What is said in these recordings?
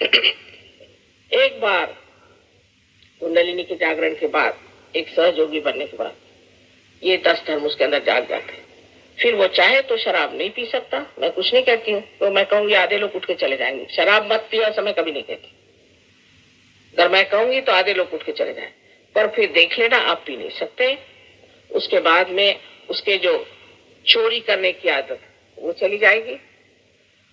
एक बार कुंडलिनी के जागरण के बाद, एक सहयोगी बनने के बाद, ये 10 धर्म उसके अंदर जाग जाते हैं। फिर वो चाहे तो शराब नहीं पी सकता। मैं कुछ नहीं कहती हूँ, तो मैं कहूंगी आधे लोग उठ के चले जाएंगे, शराब मत पियो ऐसा मैं कभी नहीं कहती। अगर मैं कहूंगी तो आधे लोग उठ के चले जाए, पर फिर देख लेना आप पी नहीं सकते। उसके बाद में उसके जो चोरी करने की आदत वो चली जाएगी।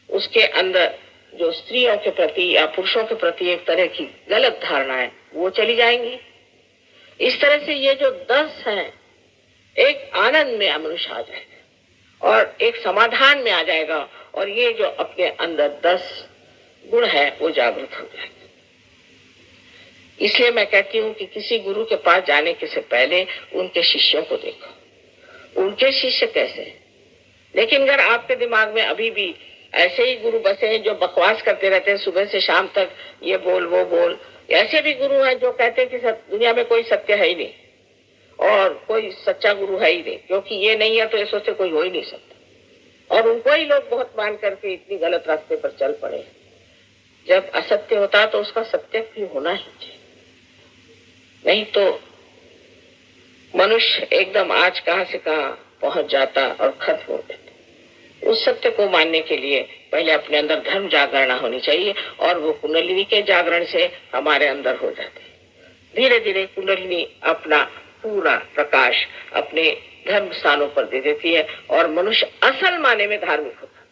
उसके अंदर जो स्त्रियों के प्रति या पुरुषों के प्रति एक तरह की गलत धारणा है वो चली जाएंगी। इस तरह से ये जो 10 हैं, एक आनंद में मनुष्य आ जाएगा और एक समाधान में आ जाएगा, और ये जो अपने अंदर 10 गुण है वो जागृत हो जाएगा। इसलिए मैं कहती हूँ कि किसी गुरु के पास जाने के से पहले उनके शिष्यों को देखो, उनके शिष्य कैसे हैं। लेकिन अगर आपके दिमाग में अभी भी ऐसे ही गुरु बसे हैं जो बकवास करते रहते हैं सुबह से शाम तक, ये बोल वो बोल, ऐसे भी गुरु हैं जो कहते हैं कि दुनिया में कोई सत्य है ही नहीं और कोई सच्चा गुरु है ही नहीं, क्योंकि ये नहीं है तो ये सोचते कोई हो ही नहीं सकता, और उनको ही लोग बहुत मान करके इतनी गलत रास्ते पर चल पड़े। जब असत्य होता है तो उसका सत्य भी होना ही चाहिए, नहीं तो मनुष्य एकदम आज कहां से कहां पहुंच जाता और खत्म हो जाता। उस सत्य को मानने के लिए पहले अपने अंदर धर्म जागरण होनी चाहिए, और वो कुंडलिनी के जागरण से हमारे अंदर हो जाते हैं। धीरे धीरे कुंडलिनी अपना पूरा प्रकाश अपने धर्म स्थानों पर दे देती है और मनुष्य असल माने में धार्मिक होता है,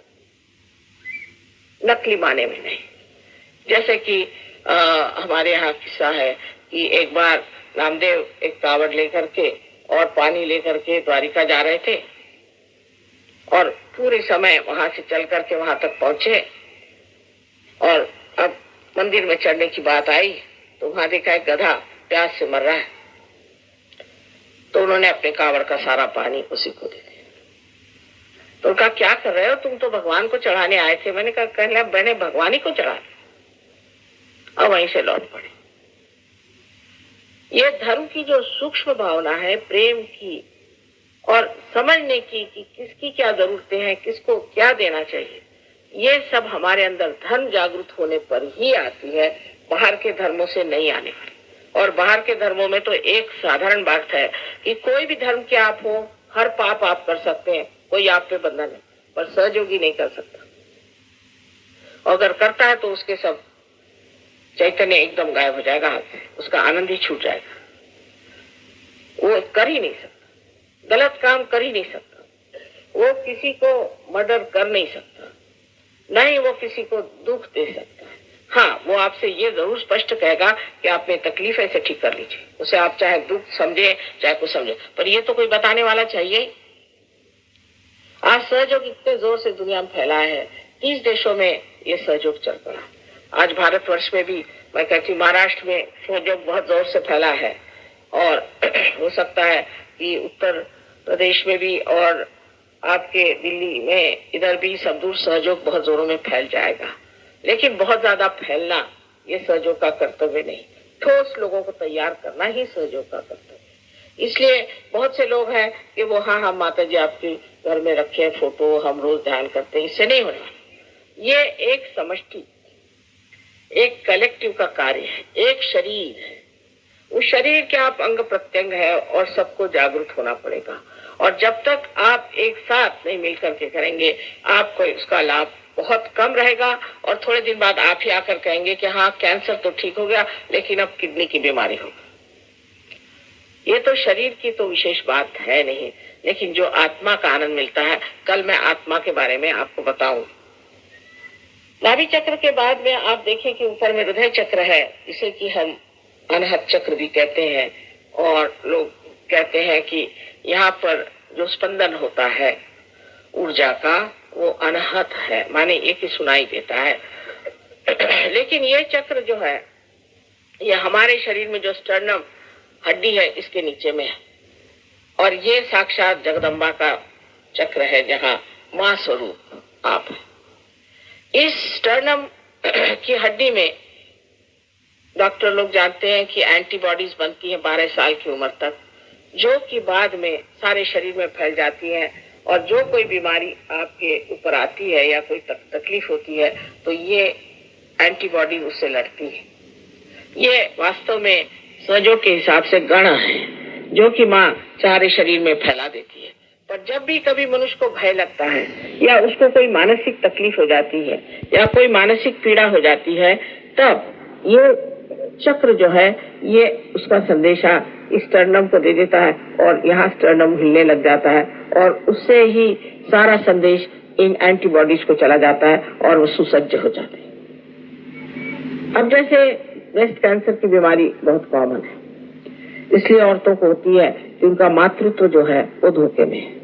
नकली माने में नहीं। जैसे कि हमारे यहाँ किस्सा है कि एक बार नामदेव एक कावड़ लेकर के और पानी लेकर के द्वारिका जा रहे थे, और पूरे समय वहां से चल करके वहां तक पहुंचे, और अब मंदिर में चढ़ने की बात आई तो वहां देखा एक गधा प्यास से मर रहा है, तो उन्होंने अपने कावड़ का सारा पानी उसी को दे दिया। तो कहा क्या कर रहे हो, तुम तो भगवान को चढ़ाने आए थे। मैंने कहा कहना मैंने भगवान ही को चढ़ा, अब वहीं से लौट पड़े। ये धर्म की जो सूक्ष्म भावना है, प्रेम की और समझने की कि किसकी क्या जरूरतें हैं, किसको क्या देना चाहिए, ये सब हमारे अंदर धर्म जागृत होने पर ही आती है, बाहर के धर्मों से नहीं आने वाली। और बाहर के धर्मों में तो एक साधारण बात है कि कोई भी धर्म के आप हो, हर पाप आप कर सकते हैं, कोई आप पे बंधन है, पर सहयोगी नहीं कर सकता। और अगर करता है तो उसके सब चैतन्य एकदम गायब हो जाएगा हाथ से, उसका आनंद ही छूट जाएगा, वो कर ही नहीं सकता, गलत काम कर ही नहीं सकता, वो किसी को मर्डर कर नहीं सकता, नहीं वो किसी को दुख दे सकता है। हाँ, वो आपसे ये जरूर स्पष्ट कहेगा कि आपने तकलीफ ऐसे ठीक कर लीजिए, उसे आप चाहे दुख समझे चाहे कुछ समझे, पर ये तो कोई बताने वाला चाहिए। आज सहयोग इतने जोर से दुनिया में फैला है, 30 देशों में ये सहयोग चल पड़ा। आज भारतवर्ष में भी मैं कहती हूँ महाराष्ट्र में सहयोग बहुत जोर से फैला है, और हो सकता है कि उत्तर प्रदेश में भी और आपके दिल्ली में इधर भी सब दूर सहयोग बहुत जोरों में फैल जाएगा। लेकिन बहुत ज्यादा फैलना ये सहयोग का कर्तव्य नहीं, ठोस लोगों को तैयार करना ही सहयोग का कर्तव्य। इसलिए बहुत से लोग हैं कि वो हाँ माता जी आपके घर में रखे फोटो, हम रोज ध्यान करते हैं, इससे नहीं होने। ये एक समष्टि, एक कलेक्टिव का कार्य है, एक शरीर है, उस शरीर के आप अंग प्रत्यंग है और सबको जागरूक होना पड़ेगा। और जब तक आप एक साथ नहीं मिलकर के करेंगे, आपको उसका लाभ बहुत कम रहेगा, और थोड़े दिन बाद आप ही आकर कहेंगे कि हाँ कैंसर तो ठीक हो गया लेकिन अब किडनी की बीमारी होगी। ये तो शरीर की तो विशेष बात है नहीं, लेकिन जो आत्मा का आनंद मिलता है, कल मैं आत्मा के बारे में आपको बताऊं। नाभि चक्र के बाद में आप देखें कि ऊपर में हृदय चक्र है, जिसे कि हम अनहत चक्र भी कहते हैं, और लोग कहते हैं कि यहाँ पर जो स्पंदन होता है ऊर्जा का वो अनहत है, माने एक ही सुनाई देता है। लेकिन ये चक्र जो है ये हमारे शरीर में जो स्टर्नम हड्डी है इसके नीचे में है, और ये साक्षात जगदम्बा का चक्र है जहाँ मां स्वरूप आप है। इस स्टर्नम की हड्डी में डॉक्टर लोग जानते हैं कि एंटीबॉडीज बनती हैं 12 साल की उम्र तक, जो कि बाद में सारे शरीर में फैल जाती हैं, और जो कोई बीमारी आपके ऊपर आती है या कोई तकलीफ होती है तो ये एंटीबॉडी उससे लड़ती है। ये वास्तव में स्वजों के हिसाब से गण है जो कि माँ सारे शरीर में फैला देती है। पर जब भी कभी मनुष्य को भय लगता है या उसको कोई मानसिक तकलीफ हो जाती है या कोई मानसिक पीड़ा हो जाती है, तब ये चक्र जो है ये उसका संदेशा स्टर्नम को दे देता है और यहाँ स्टर्नम हिलने लग जाता है और उससे ही सारा संदेश इन एंटीबॉडीज को चला जाता है और वो सुसज्ज हो जाते हैं। अब जैसे ब्रेस्ट कैंसर की बीमारी बहुत कॉमन है, इसलिए औरतों को होती है कि उनका मातृत्व जो है वो धोखे में है।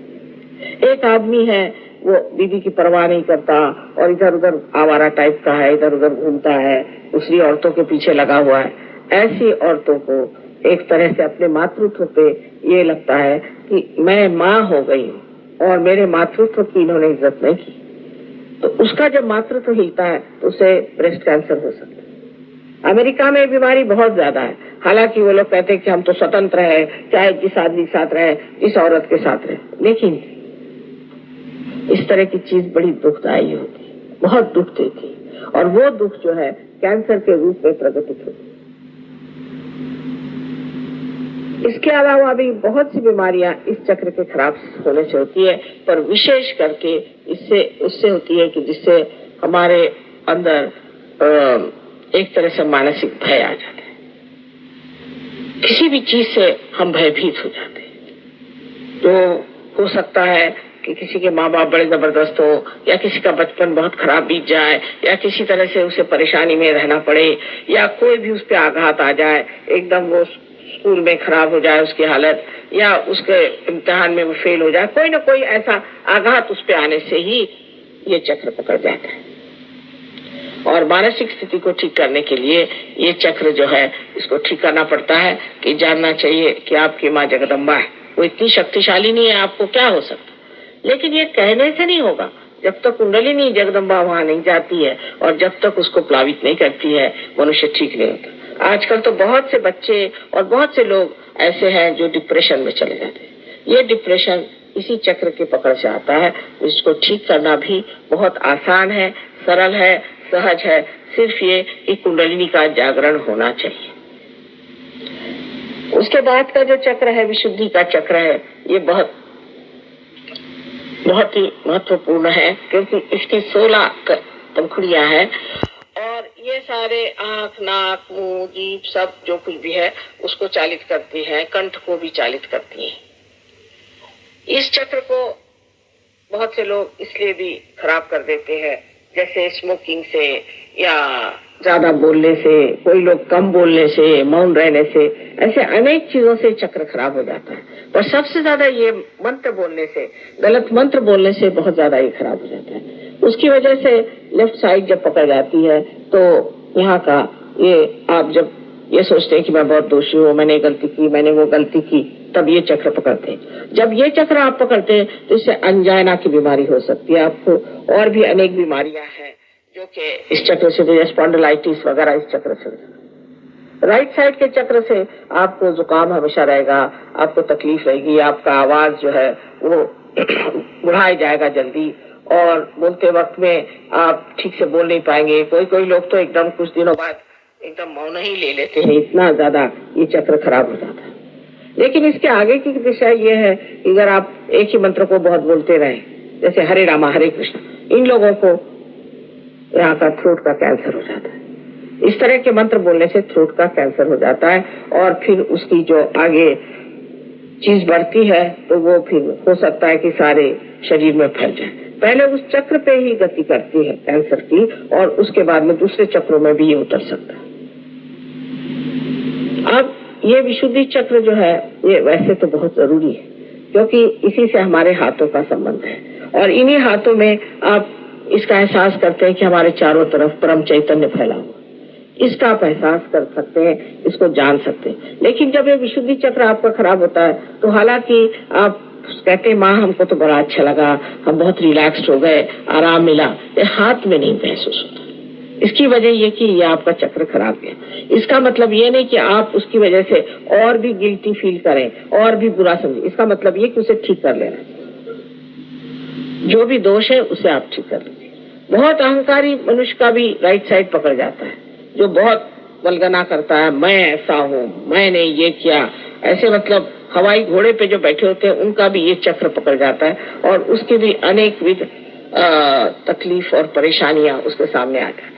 एक आदमी है वो बीवी की परवाह नहीं करता और इधर उधर आवारा टाइप का है, इधर उधर घूमता है, दूसरी औरतों के पीछे लगा हुआ है। ऐसी औरतों को एक तरह से अपने मातृत्व पे ये लगता है कि मैं माँ हो गई हूँ और मेरे मातृत्व की इन्होंने इज्जत नहीं की, तो उसका जब मातृत्व हिलता है तो उसे ब्रेस्ट कैंसर हो सकता है। अमेरिका में बीमारी बहुत ज्यादा है, हालांकि वो लोग कहते हैं कि हम तो स्वतंत्र है, चाहे जिस आदमी के साथ रहे, जिस औरत के साथ रहे, लेकिन इस तरह की चीज बड़ी दुखदायी होती है, बहुत दुख देती है और वो दुख जो है कैंसर के रूप में प्रकटित होती है। इसके अलावा भी बहुत सी बीमारियां इस चक्र के खराब होने से होती है, पर विशेष करके इससे उससे होती है कि जिससे हमारे अंदर एक तरह से मानसिक भय आ जाता है। किसी भी चीज से हम भयभीत हो जाते हैं। तो हो सकता है कि किसी के माँ बाप बड़े जबरदस्त हो या किसी का बचपन बहुत खराब बीत जाए या किसी तरह से उसे परेशानी में रहना पड़े या कोई भी उस पर आघात आ जाए, एकदम वो स्कूल में खराब हो जाए उसकी हालत या उसके इम्तिहान में वो फेल हो जाए, कोई ना कोई ऐसा आघात उस पर आने से ही ये चक्र पकड़ जाता है। और मानसिक स्थिति को ठीक करने के लिए ये चक्र जो है इसको ठीक करना पड़ता है कि जानना चाहिए कि आपकी माँ जगदम्बा है, वो इतनी शक्तिशाली नहीं है, आपको क्या हो सकता, लेकिन ये कहने से नहीं होगा। जब तक कुंडलिनी जगदम्बा वहां नहीं जाती है और जब तक उसको प्लावित नहीं करती है मनुष्य ठीक नहीं होता। आजकल तो बहुत से बच्चे और बहुत से लोग ऐसे हैं जो डिप्रेशन में चले जाते हैं। ये डिप्रेशन इसी चक्र के पकड़ से आता है। इसको ठीक करना भी बहुत आसान है, सरल है, सहज है, सिर्फ ये एक कुंडलिनी का जागरण होना चाहिए। उसके बाद का जो चक्र है विशुद्धि का चक्र है, ये बहुत ही महत्वपूर्ण है क्योंकि इसकी 16 पंखुड़ियां हैं और ये सारे आंख, नाक, मुंह, जीभ सब जो कुछ भी है उसको चालित करती है, कंठ को भी चालित करती है। इस चक्र को बहुत से लोग इसलिए भी खराब कर देते हैं, जैसे स्मोकिंग से या ज्यादा बोलने से, कोई लोग कम बोलने से, मौन रहने से, ऐसे अनेक चीजों से चक्र खराब हो जाता है। पर सबसे ज्यादा ये मंत्र बोलने से, गलत मंत्र बोलने से बहुत ज्यादा ये खराब हो जाता है। उसकी वजह से लेफ्ट साइड जब पकड़ जाती है तो यहाँ का ये आप जब ये सोचते हैं कि मैं बहुत दोषी हूँ, मैंने गलती की, मैंने वो गलती की, तब ये चक्र पकड़ते हैं। जब ये चक्र आप पकड़ते हैं तो इससे अंजाइना की बीमारी हो सकती है आपको, और भी अनेक बीमारियां हैं जो कि इस चक्र से, जैसे स्पॉन्डिलाइटिस वगैरह इस चक्र से। राइट साइड के चक्र से आपको जुकाम हमेशा रहेगा, आपको तकलीफ रहेगी, आपका आवाज जो है वो बढ़ाया जाएगा जल्दी और बोलते वक्त में आप ठीक से बोल नहीं पाएंगे। कोई लोग तो एकदम कुछ दिनों बाद एकदम मौन ही ले लेते हैं, इतना ज्यादा ये चक्र खराब हो जाता है। लेकिन इसके आगे की दिशा ये है कि अगर आप एक ही मंत्र को बहुत बोलते रहे, जैसे हरे रामा हरे कृष्ण, इन लोगों को यहाँ का थ्रोट का कैंसर हो जाता है। इस तरह के मंत्र बोलने से थ्रोट का कैंसर हो जाता है और फिर उसकी जो आगे चीज बढ़ती है तो वो फिर हो सकता है कि सारे शरीर में फैल जाए। पहले उस चक्र पे ही गति करती है कैंसर की और उसके बाद में दूसरे चक्रों में भी ये उतर सकता है। अब ये विशुद्धि चक्र जो है ये वैसे तो बहुत जरूरी है क्योंकि इसी से हमारे हाथों का संबंध है और इन्हीं हाथों में आप इसका एहसास करते हैं कि हमारे चारों तरफ परम चैतन्य फैला हुआ, इसका आप एहसास कर सकते हैं, इसको जान सकते हैं। लेकिन जब ये विशुद्धि चक्र आपका खराब होता है तो हालांकि आप कहते हैं माँ हमको तो बड़ा अच्छा लगा, हम बहुत रिलैक्स्ड हो गए, आराम मिला, ये हाथ में नहीं महसूस होता। इसकी वजह ये कि ये आपका चक्र खराब है। इसका मतलब ये नहीं कि आप उसकी वजह से और भी गिल्टी फील करें और भी बुरा समझें। इसका मतलब ये कि उसे ठीक कर लेना, जो भी दोष है उसे आप ठीक कर लीजिए। बहुत अहंकारी मनुष्य का भी राइट साइड पकड़ जाता है, जो बहुत वल्गना करता है, मैं ऐसा हूँ, मैंने ये किया, ऐसे मतलब हवाई घोड़े पे जो बैठे होते हैं उनका भी ये चक्र पकड़ जाता है और उसके भी अनेक विध तकलीफ और परेशानियां उसके सामने आ जाती है।